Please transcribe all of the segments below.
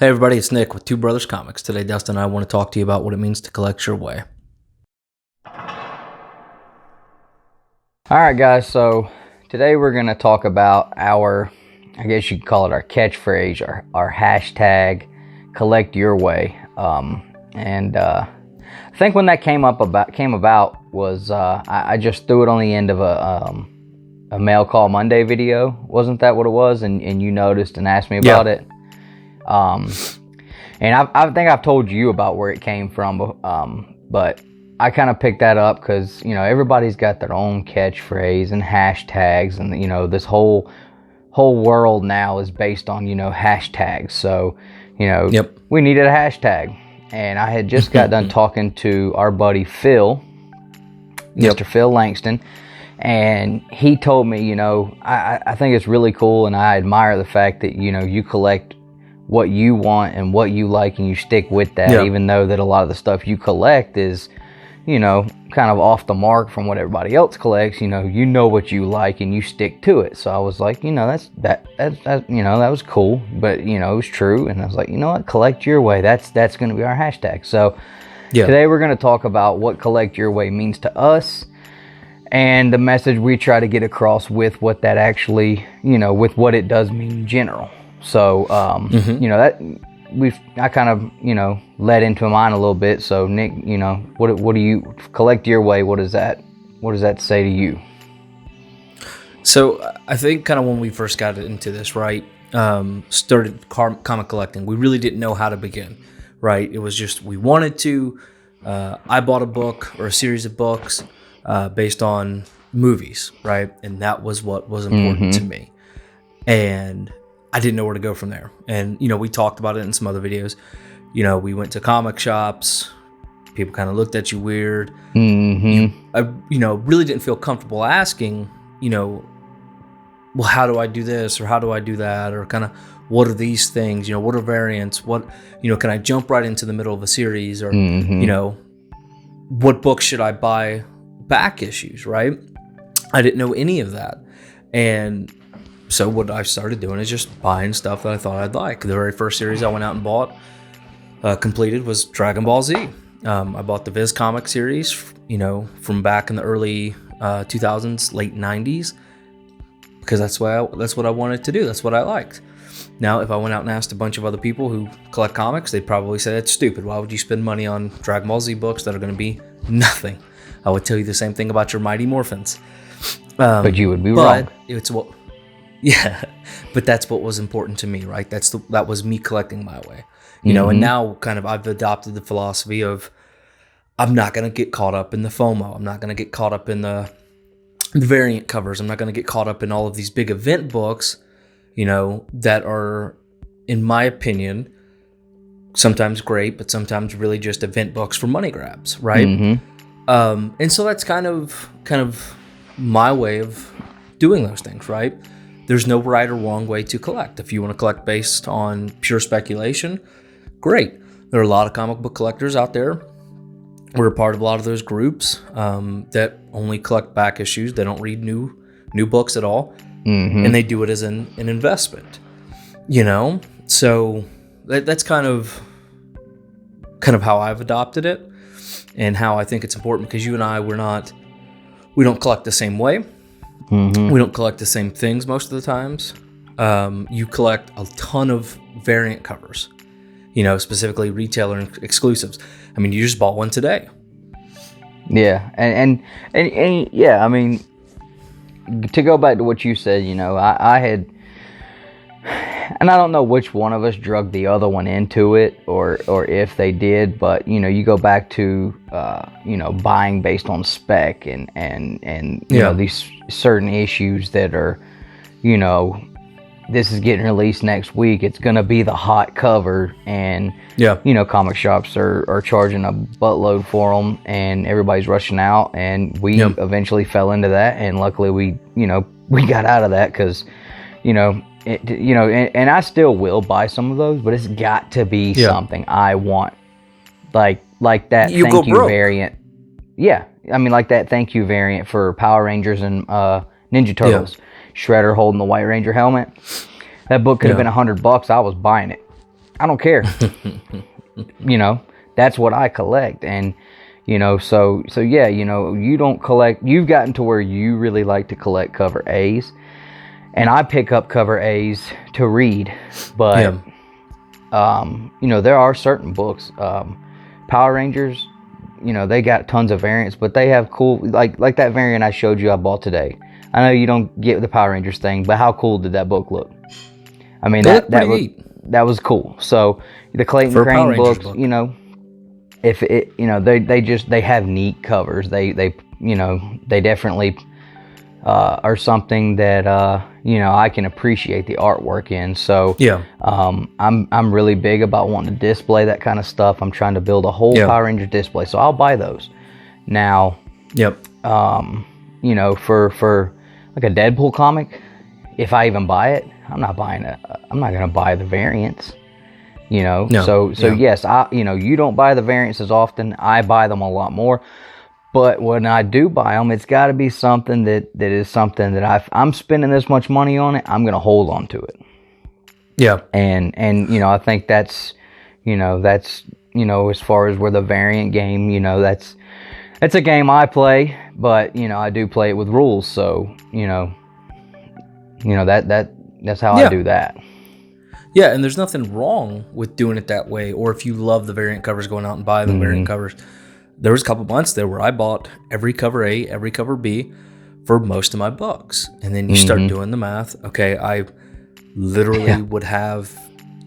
Hey everybody, it's Nick with Two Brothers Comics. Today, Dustin and I want to talk to you about what it means to collect your way. Alright guys, so today we're going to talk about our, I guess you could call it our catchphrase, our hashtag, collect your way. I think when that came about was, I just threw it on the end of a Mail Call Monday video. Wasn't that what it was? And you noticed and asked me about it. And I think I've told you about where it came from, but I kind of picked that up because, you know, everybody's got their own catchphrase and hashtags, and, you know, this whole world now is based on, you know, hashtags. So, you know, we needed a hashtag. And I had just got done talking to our buddy Phil, Mr. Phil Langston, and he told me, you know, I think it's really cool, and I admire the fact that, you know, you collect what you want and what you like, and you stick with that, even though that a lot of the stuff you collect is, you know, kind of off the mark from what everybody else collects. You know what you like and you stick to it. So I was like, you know, that you know, that was cool, but, you know, it was true. And I was like, you know what, collect your way. That's going to be our hashtag. So today we're going to talk about what collect your way means to us, and the message we try to get across with what that actually, you know, with what it does mean in general. So, you know, that I kind of, you know, led into mine a little bit. So Nick, you know, what do you collect your way? What does that say to you? So I think kind of when we first got into this, right, started comic collecting, we really didn't know how to begin, right? It was just, we wanted to, I bought a book or a series of books, based on movies, right? And that was what was important to me. And I didn't know where to go from there. And, you know, we talked about it in some other videos. You know, we went to comic shops. People kind of looked at you weird. I, you know, really didn't feel comfortable asking, you know, well, how do I do this? Or how do I do that? Or kind of, what are these things? You know, what are variants? What, you know, can I jump right into the middle of a series? Or, you know, what books should I buy back issues, right? I didn't know any of that. And so what I started doing is just buying stuff that I thought I'd like. The very first series I went out and bought, completed, was Dragon Ball Z. I bought the Viz comic series, you know, from back in the early 2000s, late 90s, because that's what I wanted to do. That's what I liked. Now, if I went out and asked a bunch of other people who collect comics, they'd probably say, that's stupid. Why would you spend money on Dragon Ball Z books that are going to be nothing? I would tell you the same thing about your Mighty Morphins. But you would be wrong. It's what... Yeah, but that's what was important to me, right? That was me collecting my way, you know. And now, kind of, I've adopted the philosophy of, I'm not gonna get caught up in the FOMO. I'm not gonna get caught up in the variant covers. I'm not gonna get caught up in all of these big event books, you know, that are, in my opinion, sometimes great, but sometimes really just event books for money grabs, right? And so that's kind of my way of doing those things, right? There's no right or wrong way to collect. If you want to collect based on pure speculation, great. There are a lot of comic book collectors out there. We're a part of a lot of those groups that only collect back issues. They don't read new books at all, and they do it as an investment. You know, so that's kind of how I've adopted it, and how I think it's important, because you and I, we don't collect the same way. We don't collect the same things most of the times. You collect a ton of variant covers, you know, specifically retailer exclusives. I mean, you just bought one today. Yeah, and yeah, I mean, to go back to what you said, you know, I had, and I don't know which one of us drugged the other one into it, or if they did, but, you know, you go back to, you know, buying based on spec and you know, these certain issues that are, you know, this is getting released next week, it's going to be the hot cover, and, you know, comic shops are charging a buttload for them, and everybody's rushing out, and we eventually fell into that, and luckily we got out of that, because, you know, and I still will buy some of those, but it's got to be something I want, like that thank you variant. Yeah, I mean, like that thank you variant for Power Rangers and Ninja Turtles. Shredder holding the White Ranger helmet. That book could have been $100. I was buying it. I don't care. You know, that's what I collect. And, you know, so yeah, you know, you don't collect, you've gotten to where you really like to collect cover A's. And I pick up cover A's to read. But, you know, there are certain books, Power Rangers, you know, they got tons of variants, but they have cool, like that variant I showed you I bought today. I know you don't get the Power Rangers thing, but how cool did that book look? I mean, that was cool. So the Clayton Crane books, you know, if it, you know, they have neat covers. They you know, they definitely are something that you know, I can appreciate the artwork in. So I'm really big about wanting to display that kind of stuff. I'm trying to build a whole Power Ranger display, so I'll buy those. Now, you know, for like a Deadpool comic, if I even buy it, I'm not gonna buy the variants. You know, so yes, you know, you don't buy the variants as often. I buy them a lot more. But when I do buy them, it's got to be something that is something that I'm spending this much money on it. I'm gonna hold on to it. Yeah. And you know, I think that's you know, as far as where the variant game, you know, that's a game I play, but you know, I do play it with rules. So you know that's how I do that. Yeah, and there's nothing wrong with doing it that way. Or if you love the variant covers, going out and buying the variant covers. There was a couple months there where I bought every cover A, every cover B for most of my books. And then you start doing the math. Okay, I literally would have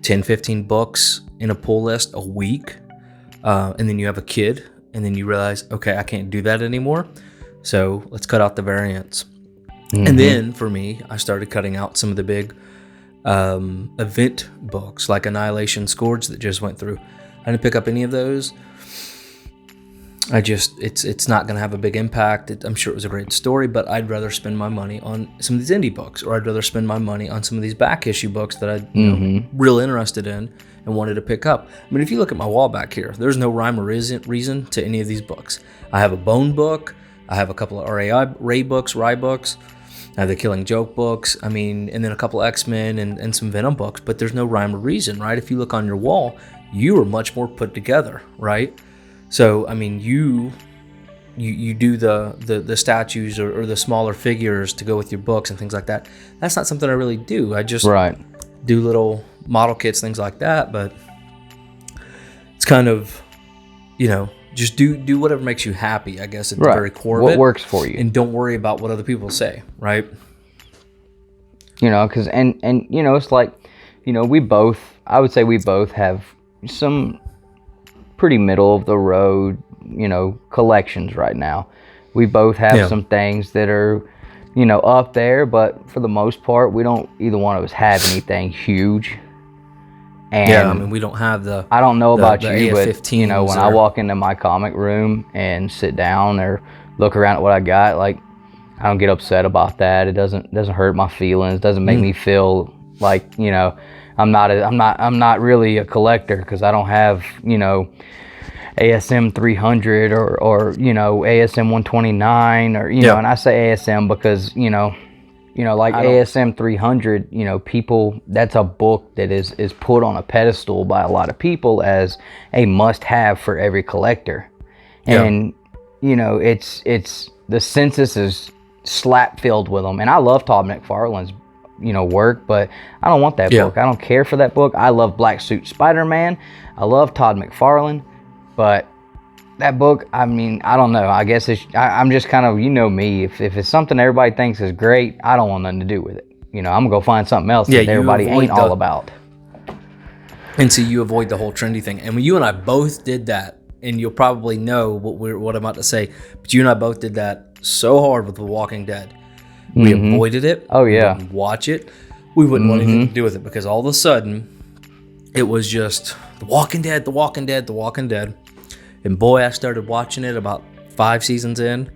10, 15 books in a pull list a week. And then you have a kid. And then you realize, okay, I can't do that anymore. So let's cut out the variants. And then for me, I started cutting out some of the big event books like Annihilation Scourge that just went through. I didn't pick up any of those. It's not going to have a big impact. I'm sure it was a great story, but I'd rather spend my money on some of these indie books, or I'd rather spend my money on some of these back issue books that I'm real interested in and wanted to pick up. I mean, if you look at my wall back here, there's no rhyme or reason to any of these books. I have a Bone book. I have a couple of Ray books, Rye books. I have the Killing Joke books. I mean, and then a couple of X-Men and some Venom books, but there's no rhyme or reason, right? If you look on your wall, you are much more put together, right? So, I mean, you do the statues or the smaller figures to go with your books and things like that. That's not something I really do. I just do little model kits, things like that. But it's kind of, you know, just do whatever makes you happy, I guess, at the very core of it. What works for you. And don't worry about what other people say, right? You know, because, and you know, it's like, you know, I would say we both have some pretty middle of the road, you know, collections right now. We both have some things that are, you know, up there, but for the most part, we don't, either one of us have anything huge. And I mean, we don't have the, I don't know about you, but you know, when I walk into my comic room and sit down or look around at what I got, like, I don't get upset about that. It doesn't hurt my feelings. It doesn't make me feel like, you know, I'm not really a collector because I don't have, you know, ASM 300 or you know, ASM 129 or you know, and I say ASM because you know like ASM 300, you know, people, that's a book that is put on a pedestal by a lot of people as a must-have for every collector, and you know, it's the census is slap filled with them, and I love Todd McFarlane's, you know, work, but I don't want that book. I don't care for that book. I love Black Suit Spider-Man. I love Todd McFarlane, but that book, I mean, I don't know. I guess I'm just kind of, you know me, if it's something everybody thinks is great, I don't want nothing to do with it. You know, I'm gonna go find something else that everybody ain't all about. And so you avoid the whole trendy thing. And when you and I both did that, and you'll probably know what I'm about to say, but you and I both did that so hard with The Walking Dead. We avoided it. Oh, yeah. We wouldn't watch it. We wouldn't want anything to do with it because all of a sudden, it was just The Walking Dead, The Walking Dead, The Walking Dead. And boy, I started watching it about 5 seasons in.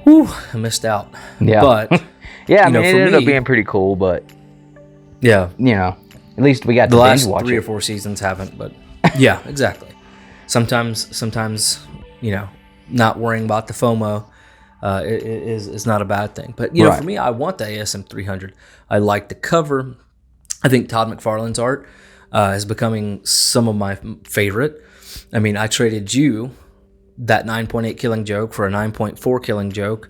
Whew, I missed out. Yeah. But, yeah, I mean, it ended up being pretty cool, but, yeah, you know, at least we got the to last watch 3 it. or 4 seasons haven't, but yeah, exactly. Sometimes, you know, not worrying about the FOMO is not a bad thing. But, you know, for me, I want the ASM 300. I like the cover. I think Todd McFarlane's art is becoming some of my favorite. I mean, I traded you that 9.8 Killing Joke for a 9.4 Killing Joke,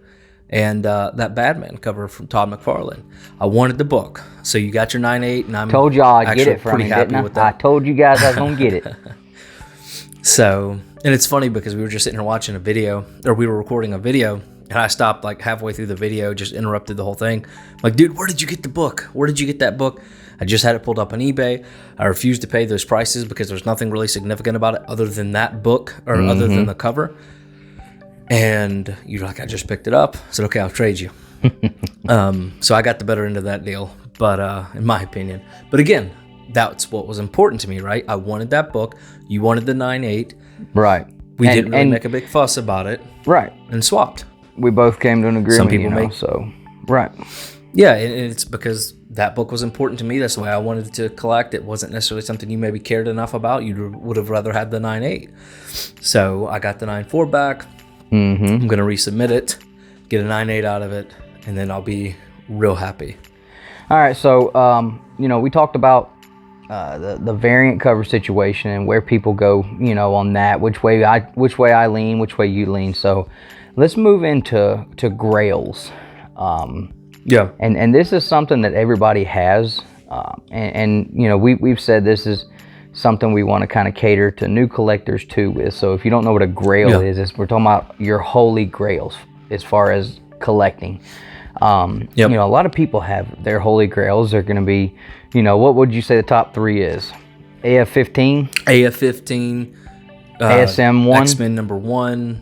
and that Batman cover from Todd McFarlane. I wanted the book, so you got your 9.8, and I'm told y'all I'd get it from pretty him, happy didn't I? with that. I told you guys I was gonna get it. So, and it's funny because we were just sitting here watching a video, or we were recording a video, and I stopped like halfway through the video, just interrupted the whole thing. I'm like, dude, where did you get the book? Where did you get that book? I just had it pulled up on eBay. I refused to pay those prices because there's nothing really significant about it other than that book, or other than the cover. And you're like, I just picked it up. I said, okay, I'll trade you. So I got the better end of that deal, but in my opinion. But again, that's what was important to me, right? I wanted that book. You wanted the 9.8. Right. We didn't really make a big fuss about it. Right. And swapped. We both came to an agreement. Some people may. So, right. Yeah, and it's because that book was important to me. That's the way I wanted to collect. It wasn't necessarily something you maybe cared enough about. You would have rather had the 9.8. So I got the 9.4 back. I'm going to resubmit it, get a 9.8 out of it, and then I'll be real happy. All right, so we talked about the variant cover situation and where people go, on that, which way I lean, which way you lean. So let's move into grails. Yeah. And this is something that everybody has, and we've said this is something we want to kind of cater to new collectors too with. So if you don't know what a grail is we're talking about your holy grails as far as collecting. A lot of people have their holy grails. They're going to be, what would you say the top 3 is? AF-15? AF-15. ASM-1? X-Men #1.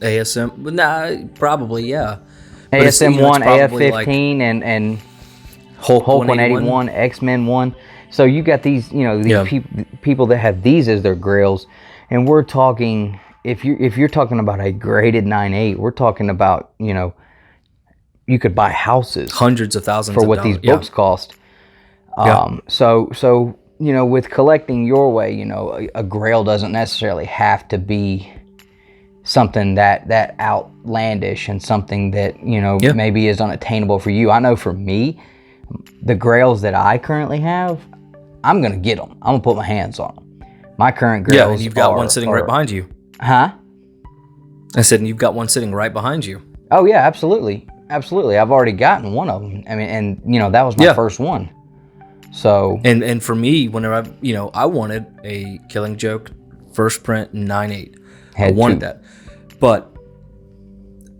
ASM. Nah, probably, yeah. ASM-1, AF-15, and Hulk 181, X-Men 1. So you got these, people that have these as their grails, and we're talking, if you're talking about a graded 9.8, we're talking about, you could buy houses, hundreds of thousands for of what dollars. these books cost. So with collecting your way, a grail doesn't necessarily have to be something that outlandish and something that maybe is unattainable for you. I know for me, the grails that I currently have, I'm gonna get them. I'm gonna put my hands on them. My current grails. Yeah, and you've got one sitting right behind you. Huh? I said, and you've got one sitting right behind you. Oh yeah, absolutely. I've already gotten one of them. I mean, and that was my first one. So. And for me, whenever I wanted a Killing Joke first print 9.8. I wanted that,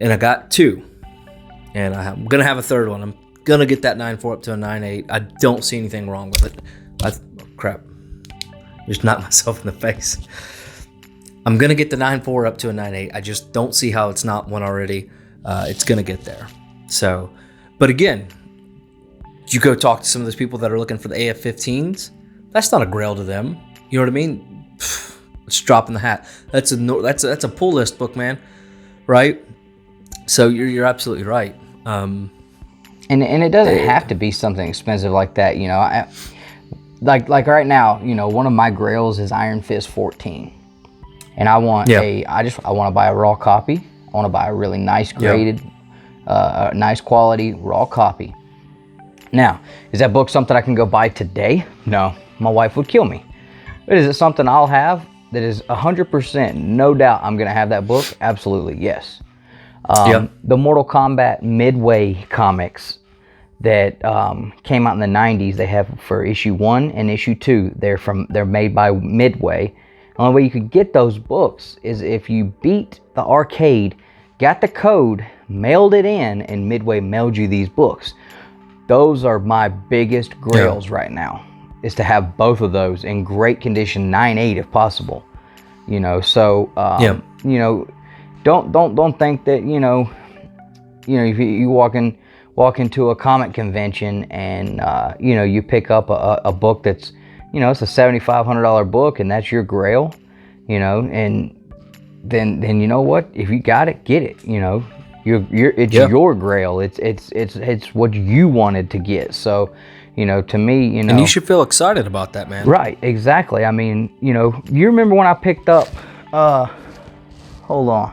and I got 2, and I'm gonna have a third one. I'm gonna get that 9.4 up to a 9.8. I don't see anything wrong with it. Crap. Just knocked myself in the face. I'm gonna get the 9.4 up to a 9.8. I just don't see how it's not one already. It's gonna get there. So, but again, you go talk to some of those people that are looking for the AF-15s. That's not a grail to them. You know what I mean? It's drop in the hat. That's a pull list book, man. Right? So you're absolutely right. And it doesn't have to be something expensive like that, like right now, one of my grails is Iron Fist 14, and I want I want to buy a raw copy. I want to buy a really nice graded, nice quality raw copy. Now, is that book something I can go buy today? No, my wife would kill me. But is it something I'll have that is 100%, no doubt I'm going to have that book? Absolutely, yes. The Mortal Kombat Midway comics that came out in the 90s, they have for issue 1 and issue 2. They're made by Midway. The only way you could get those books is if you beat the arcade, got the code, mailed it in, and Midway mailed you these books. Those are my biggest grails right now, is to have both of those in great condition, 9.8 if possible. So don't think that if you walk into a comic convention and you pick up a book that's it's a $7,500 book and that's your grail, and then you know what, if you got it, get it. It's your grail. It's what you wanted to get. So to me, and you should feel excited about that, man. Right, exactly. I mean, you remember when I picked up hold on,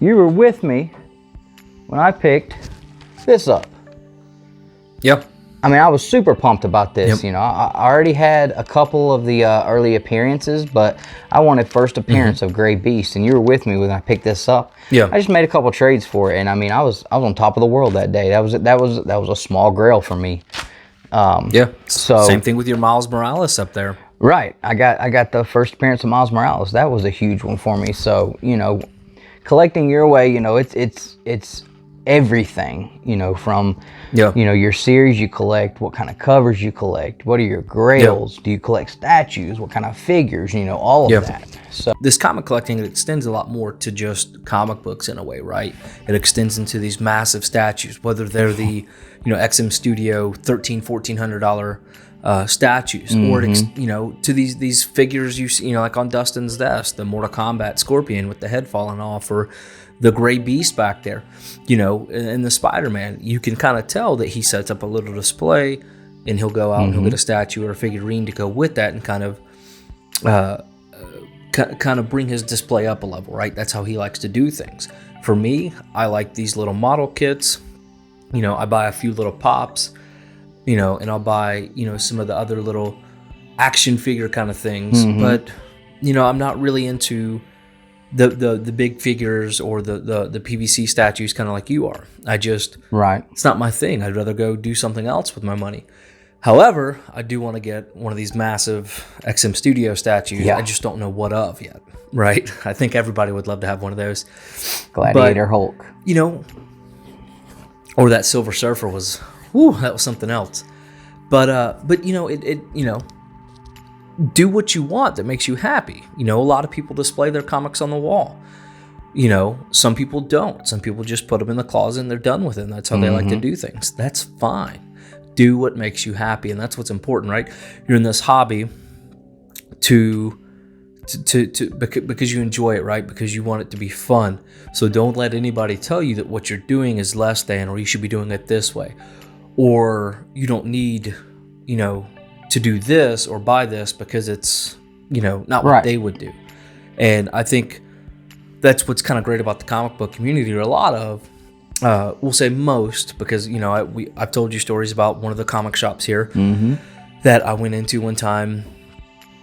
you were with me when I picked this up. Yep. I mean, I was super pumped about this. Yep. You know, I already had a couple of the early appearances, but I wanted first appearance of Gray Beast, and you were with me when I picked this up. Yeah. I just made a couple trades for it, and I mean, I was on top of the world that day. That was a small grail for me. Yeah. So same thing with your Miles Morales up there. Right. I got the first appearance of Miles Morales. That was a huge one for me. So, you know, collecting your way, you know, it's everything, you know, from you know, your series you collect, what kind of covers you collect, what are your grails, do you collect statues, what kind of figures, you know, all of that. So this comic collecting, it extends a lot more to just comic books in a way, right? It extends into these massive statues, whether they're the, you know, XM Studio $1,400 statues, or you know, to these figures you know, like on Dustin's desk, the Mortal Kombat Scorpion with the head falling off, or the Gray Beast back there, you know, and the Spider-Man. You can kind of tell that he sets up a little display, and he'll go out and he'll get a statue or a figurine to go with that, and kind of bring his display up a level, right? That's how he likes to do things. For me, I like these little model kits. You know, I buy a few little pops, you know, and I'll buy, you know, some of the other little action figure kind of things. But, you know, I'm not really into the big figures or the PVC statues, kind of like you are. It's not my thing. I'd rather go do something else with my money. However, I do want to get one of these massive XM Studio statues. I just don't know what of yet, right? I think everybody would love to have one of those. Gladiator Hulk. You know, or that Silver Surfer was, whew, that was something else. But you know, it you know, do what you want that makes you happy. You know, a lot of people display their comics on the wall. You know, some people don't. Some people just put them in the closet and they're done with it. And that's how they like to do things. That's fine. Do what makes you happy, and that's what's important, right? You're in this hobby because you enjoy it, right? Because you want it to be fun. So don't let anybody tell you that what you're doing is less than, or you should be doing it this way, or you don't need, you know, to do this or buy this because it's, you know, not what they would do. And I think that's what's kind of great about the comic book community, or a lot of, we'll say most, because, you know, I've told you stories about one of the comic shops here that I went into one time,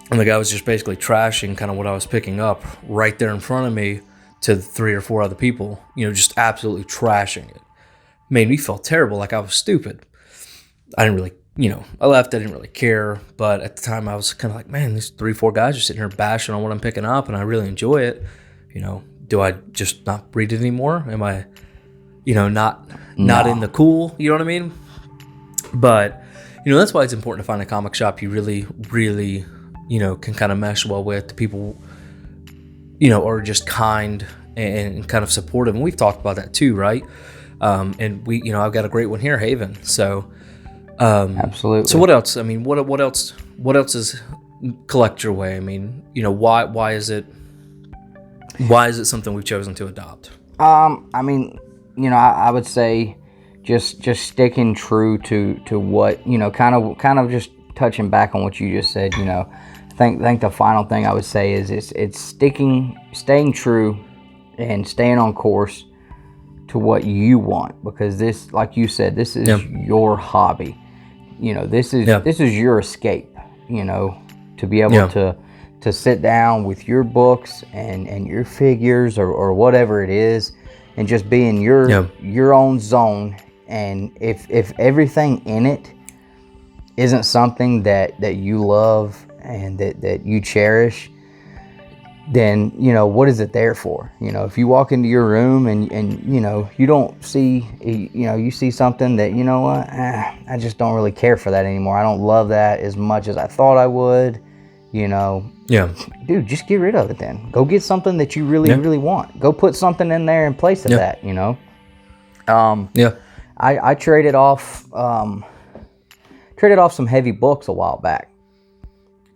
and the guy was just basically trashing kind of what I was picking up right there in front of me to 3 or 4 other people, you know, just absolutely trashing it. Made me feel terrible, like I was stupid. I didn't really, you know, I left, I didn't really care, but at the time I was kind of like, man, these 3 or 4 guys are sitting here bashing on what I'm picking up, and I really enjoy it. You know, do I just not read it anymore? Am I, you know, not in the cool, you know what I mean? But, you know, that's why it's important to find a comic shop you really, really, you know, can kind of mesh well with. The people, you know, are just kind and kind of supportive. And we've talked about that too, right? And we, you know, I've got a great one here, Haven. So, absolutely. So what else? I mean, what else is collect your way? I mean, you know, why is it something we've chosen to adopt? I mean, you know, I would say just sticking true to what, you know, kind of just touching back on what you just said. You know, I think the final thing I would say is it's staying true and staying on course to what you want, because this, like you said, this is your hobby. You know, this is your escape, you know, to be able to sit down with your books and your figures or whatever it is, and just be in your own zone. And if everything in it isn't something that you love and that you cherish, then, you know, what is it there for? You know, if you walk into your room and you know, you don't see, you know, you see something that, you know what, I just don't really care for that anymore. I don't love that as much as I thought I would, you know. Yeah. Dude, just get rid of it then. Go get something that you really, really want. Go put something in there in place of that, you know. I traded off some heavy books a while back.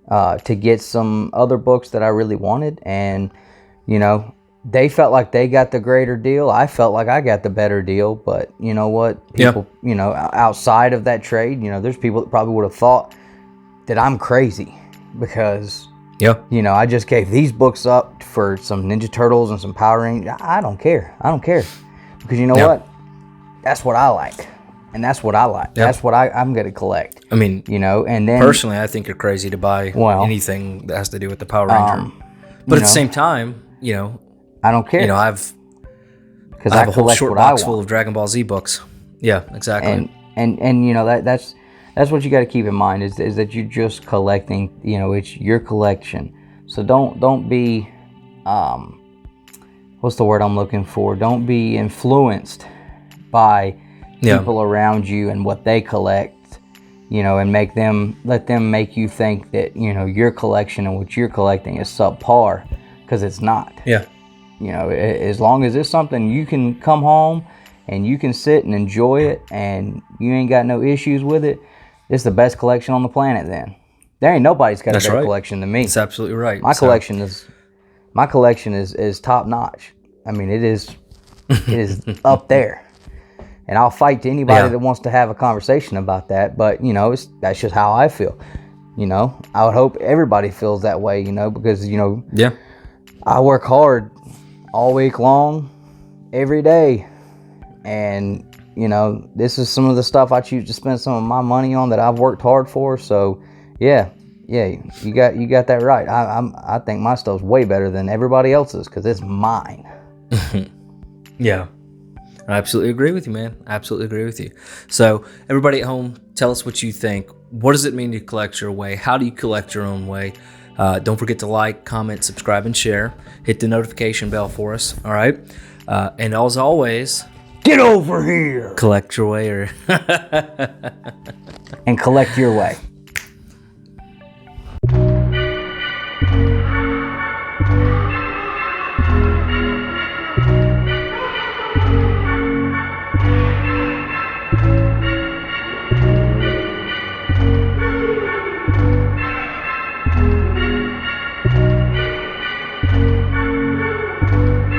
To get some other books that I really wanted, and, you know, they felt like they got the greater deal. I felt like I got the better deal, but you know what? People, you know, outside of that trade, you know, there's people that probably would have thought that I'm crazy because, you know, I just gave these books up for some Ninja Turtles and some Power Rangers. I don't care. Because you know what? That's what I like. And that's what I like. Yep. That's what I'm going to collect. I mean, you know, and then personally, I think you're crazy to buy anything that has to do with the Power Ranger. But at the same time, you know, I don't care. You know, I have a whole short box full of Dragon Ball Z books. Yeah, exactly. And you know, that's what you got to keep in mind is that you're just collecting. You know, it's your collection. So don't be what's the word I'm looking for? Don't be influenced by people around you and what they collect, you know, and let them make you think that, you know, your collection and what you're collecting is subpar, because it's not. Yeah. You know, as long as it's something you can come home and you can sit and enjoy it and you ain't got no issues with it, it's the best collection on the planet. Then there ain't nobody's got a better collection than me. That's absolutely right. My collection is top notch. I mean, it is up there. And I'll fight to anybody that wants to have a conversation about that. But, you know, that's just how I feel. You know, I would hope everybody feels that way, you know, because, you know, I work hard all week long, every day. And, you know, this is some of the stuff I choose to spend some of my money on that I've worked hard for. So, yeah, you got that right. I think my stuff's way better than everybody else's because it's mine. Yeah. I absolutely agree with you, man. I absolutely agree with you. So, everybody at home, tell us what you think. What does it mean to collect your way? How do you collect your own way? Don't forget to like, comment, subscribe, and share. Hit the notification bell for us, all right? And as always, get over here. Collect your way. And collect your way.